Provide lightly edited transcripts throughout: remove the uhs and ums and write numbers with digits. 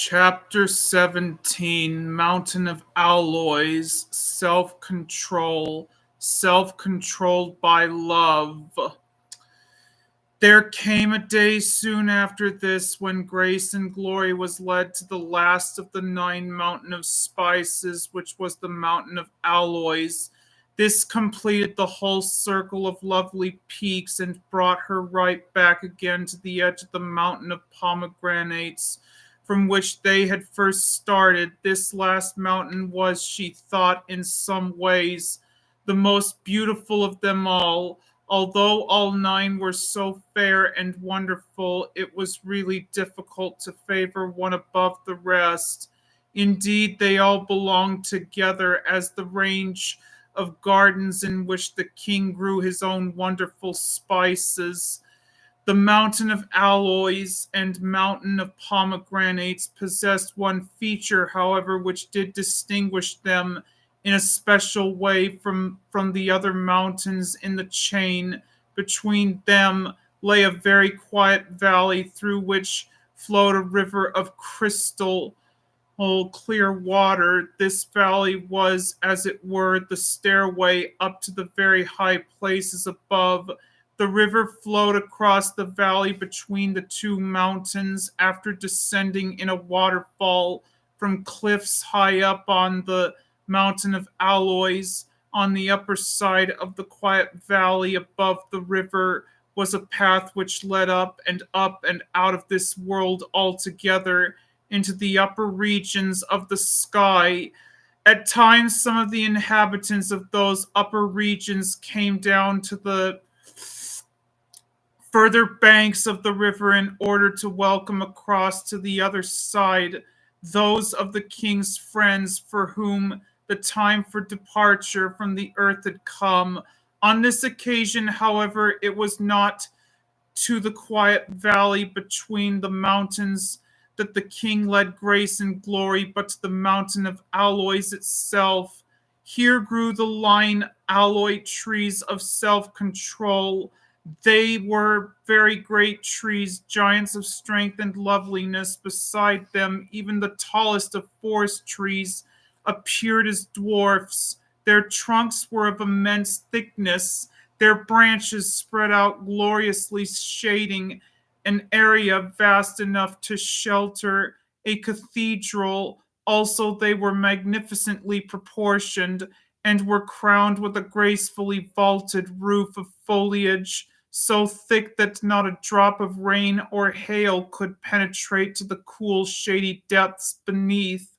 Chapter 17, Mountain of Aloes, Self-Control, Self-Controlled by Love. There came a day soon after this when Grace and Glory was led to the last of the 9 mountain of spices, which was the mountain of Aloes. This completed the whole circle of lovely peaks and brought her right back again to the edge of the mountain of pomegranates from which they had first started. This last mountain was, she thought, in some ways, the most beautiful of them all. Although all 9 were so fair and wonderful, it was really difficult to favor one above the rest. Indeed, they all belonged together as the range of gardens in which the king grew his own wonderful spices. The mountain of aloes and mountain of pomegranates possessed one feature, however, which did distinguish them in a special way from the other mountains in the chain. Between them lay a very quiet valley through which flowed a river of crystal clear water. This valley was, as it were, the stairway up to the very high places above. The river flowed across the valley between the 2 mountains after descending in a waterfall from cliffs high up on the mountain of Aloes. On the upper side of the quiet valley above the river was a path which led up and out of this world altogether into the upper regions of the sky. At times, some of the inhabitants of those upper regions came down to the further banks of the river in order to welcome across to the other side those of the king's friends for whom the time for departure from the earth had come. On this occasion, however, it was not to the quiet valley between the mountains that the king led Grace and Glory, but to the mountain of Aloes itself. Here grew the line aloe trees of self-control. They were very great trees, giants of strength and loveliness. Beside them, even the tallest of forest trees appeared as dwarfs. Their trunks were of immense thickness, their branches spread out gloriously, shading an area vast enough to shelter a cathedral. Also, they were magnificently proportioned and were crowned with a gracefully vaulted roof of foliage so thick that not a drop of rain or hail could penetrate to the cool, shady depths beneath.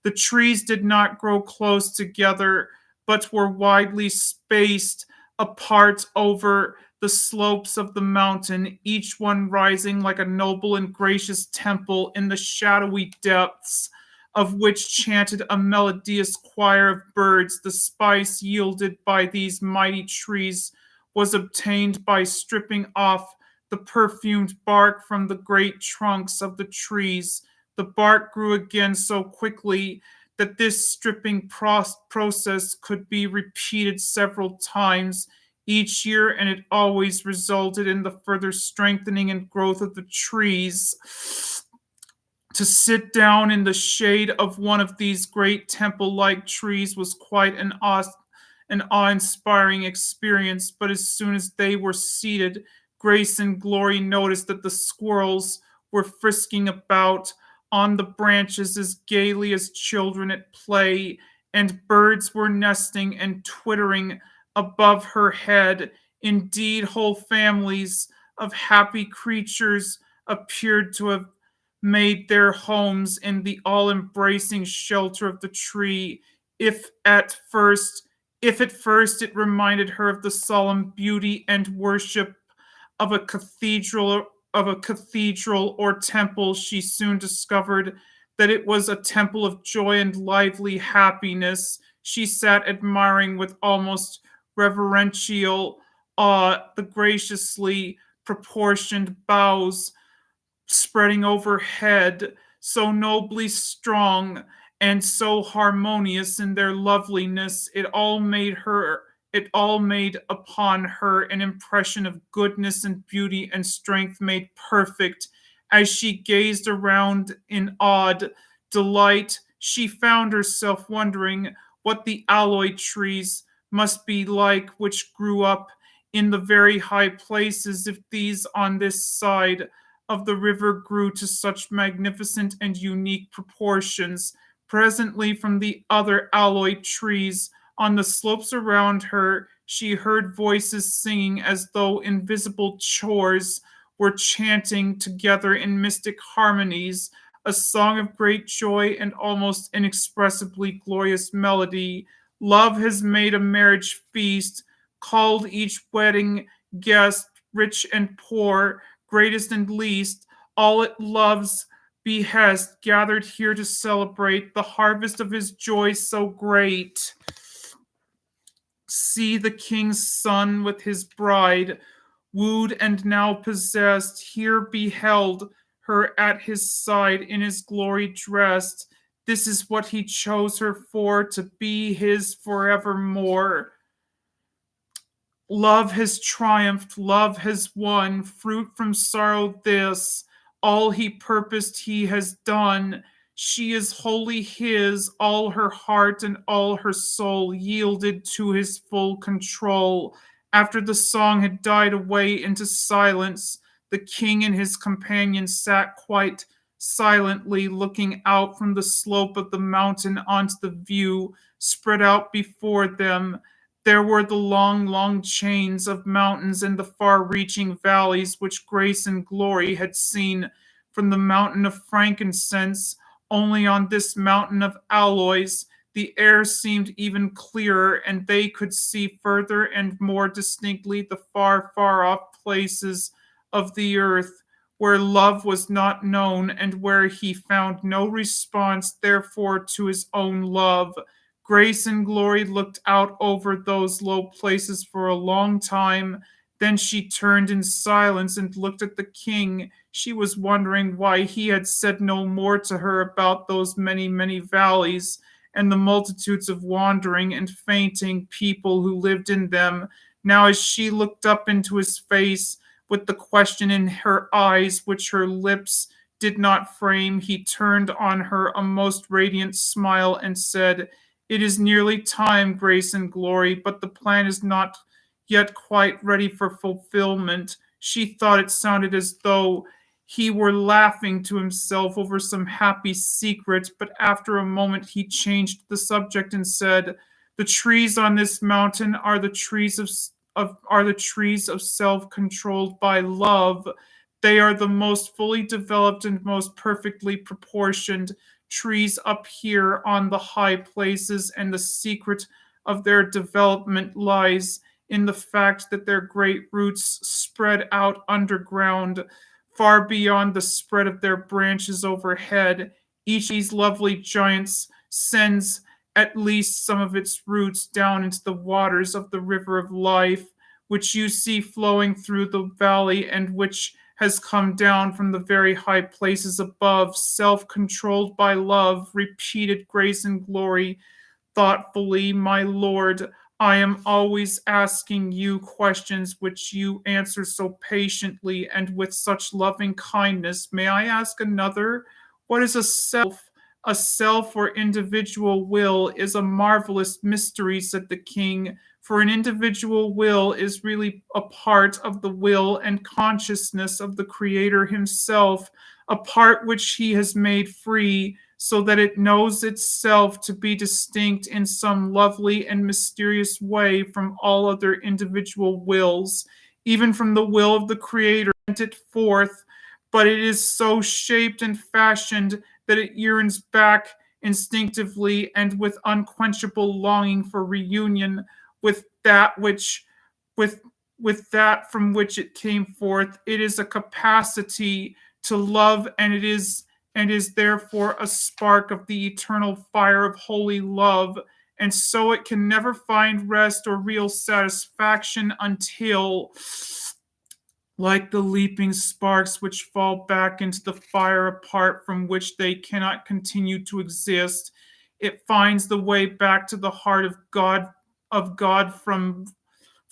The trees did not grow close together, but were widely spaced apart over the slopes of the mountain, each one rising like a noble and gracious temple in the shadowy depths of which chanted a melodious choir of birds. The spice yielded by these mighty trees was obtained by stripping off the perfumed bark from the great trunks of the trees. The bark grew again so quickly that this stripping process could be repeated several times each year, and it always resulted in the further strengthening and growth of the trees. To sit down in the shade of one of these great temple like trees was quite an awe inspiring experience, but as soon as they were seated, Grace and Glory noticed that the squirrels were frisking about on the branches as gaily as children at play, and birds were nesting and twittering above her head. Indeed, whole families of happy creatures appeared to have made their homes in the all-embracing shelter of the tree. If at first it reminded her of the solemn beauty and worship of a cathedral or temple, she soon discovered that it was a temple of joy and lively happiness. She sat admiring with almost reverential awe the graciously proportioned boughs spreading overhead, so nobly strong and so harmonious in their loveliness. It all made upon her an impression of goodness and beauty and strength made perfect, As she gazed around in awed delight, she found herself wondering what the aloe trees must be like which grew up in the very high places, if these on this side of the river grew to such magnificent and unique proportions. Presently, from the other aloe trees on the slopes around her, she heard voices singing as though invisible chores were chanting together in mystic harmonies, a song of great joy and almost inexpressibly glorious melody. Love has made a marriage feast, called each wedding guest, rich and poor, greatest and least, all at love's behest, gathered here to celebrate the harvest of his joy so great. See the king's son with his bride, wooed and now possessed, here beheld her at his side in his glory dressed. This is what he chose her for, to be his forevermore. Love has triumphed, love has won, fruit from sorrow this. All he purposed he has done. She is wholly his, all her heart and all her soul yielded to his full control. After the song had died away into silence, the king and his companion sat quite silently, looking out from the slope of the mountain onto the view spread out before them. There were the long, long chains of mountains and the far reaching valleys which Grace and Glory had seen from the mountain of frankincense. Only on this mountain of aloes, the air seemed even clearer, and they could see further and more distinctly the far, far off places of the earth where love was not known and where he found no response, therefore, to his own love. Grace and Glory looked out over those low places for a long time. Then she turned in silence and looked at the king. She was wondering why he had said no more to her about those many, many valleys and the multitudes of wandering and fainting people who lived in them. Now, as she looked up into his face with the question in her eyes, which her lips did not frame, he turned on her a most radiant smile and said, "It is nearly time, Grace and Glory, but the plan is not yet quite ready for fulfillment." She thought it sounded as though he were laughing to himself over some happy secret, but after a moment he changed the subject and said, "The trees on this mountain are the trees of self controlled by love. They are the most fully developed and most perfectly proportioned trees up here on the high places, and the secret of their development lies in the fact that their great roots spread out underground, far beyond the spread of their branches overhead. Each of these lovely giants sends at least some of its roots down into the waters of the river of life, which you see flowing through the valley, and which has come down from the very high places above, self controlled by love," repeated Grace and Glory thoughtfully. "My lord, I am always asking you questions which you answer so patiently and with such loving kindness. May I ask another? What is a self? A self or individual will is a marvelous mystery," said the king, "for an individual will is really a part of the will and consciousness of the Creator himself, a part which he has made free, so that it knows itself to be distinct in some lovely and mysterious way from all other individual wills, even from the will of the Creator sent it forth, but it is so shaped and fashioned that it yearns back instinctively and with unquenchable longing for reunion with that which with that from which it came forth. It is a capacity to love, and is therefore a spark of the eternal fire of holy love, and so it can never find rest or real satisfaction until, like the leaping sparks which fall back into the fire apart from which they cannot continue to exist, it finds the way back to the heart of God from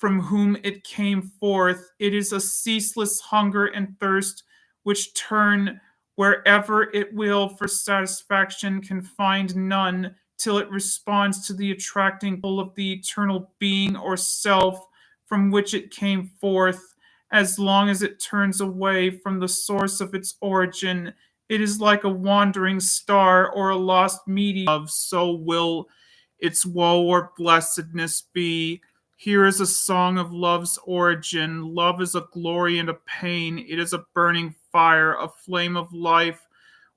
whom it came forth. It is a ceaseless hunger and thirst which turn wherever it will for satisfaction, can find none till it responds to the attracting pull of the eternal being or self from which it came forth. As long as it turns away from the source of its origin, it is like a wandering star or a lost medium. So will its woe or blessedness be. Here is a song of love's origin. Love is a glory and a pain. It is a burning fire, a flame of life,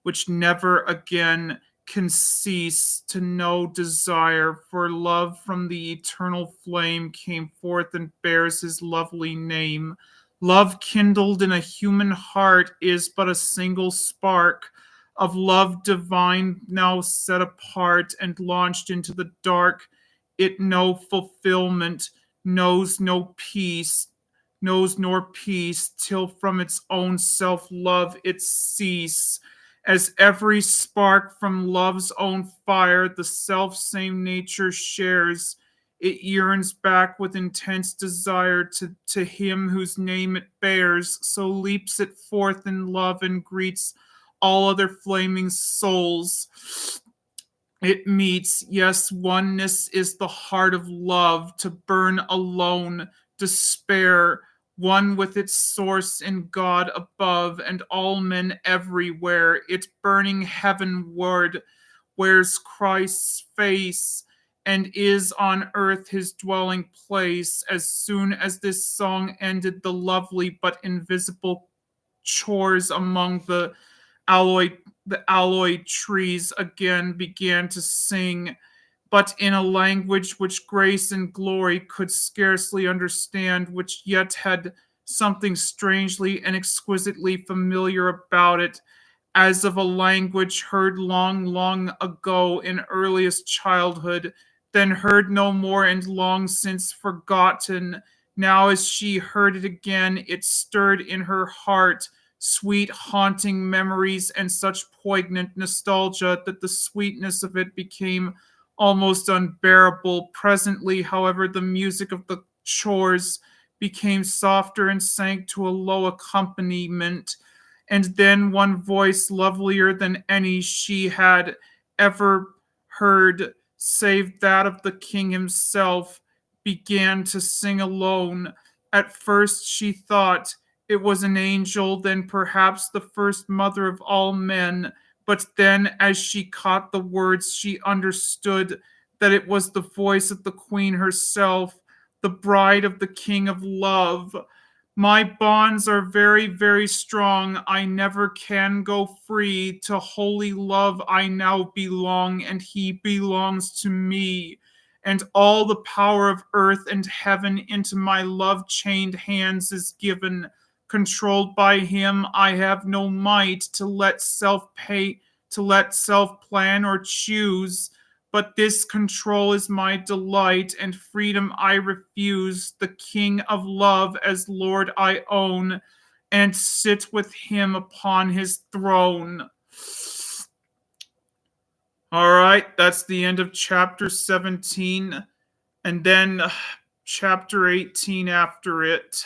which never again can cease to know desire. For love from the eternal flame came forth and bears his lovely name. Love kindled in a human heart is but a single spark of love divine, now set apart and launched into the dark. It no fulfillment, knows no peace, knows nor peace, till from its own self love it cease. As every spark from love's own fire the self same nature shares, it yearns back with intense desire to him whose name it bears. So leaps it forth in love and greets all other flaming souls it meets. Yes, oneness is the heart of love, to burn alone, despair, one with its source in God above and all men everywhere. It burning heavenward wears Christ's face and is on earth his dwelling place. As soon as this song ended, the lovely but invisible chores among the aloe trees again began to sing, but in a language which grace and glory could scarcely understand, which yet had something strangely and exquisitely familiar about it, as of a language heard long, long ago in earliest childhood, then heard no more and long since forgotten. Now, as she heard it again, it stirred in her heart sweet, haunting memories and such poignant nostalgia that the sweetness of it became almost unbearable. Presently, however, the music of the chores became softer and sank to a low accompaniment, and then one voice lovelier than any she had ever heard, save that of the king himself, began to sing alone. At first she thought it was an angel, then perhaps the first mother of all men. But then, as she caught the words, she understood that it was the voice of the queen herself, the bride of the king of love. My bonds are very, very strong. I never can go free. To holy love I now belong, and he belongs to me. And all the power of earth and heaven into my love chained hands is given. Controlled by him, I have no might to let self plan or choose. But this control is my delight, and freedom I refuse. The King of love as Lord I own, and sit with him upon his throne. All right, that's the end of chapter 17. And then chapter 18 after it.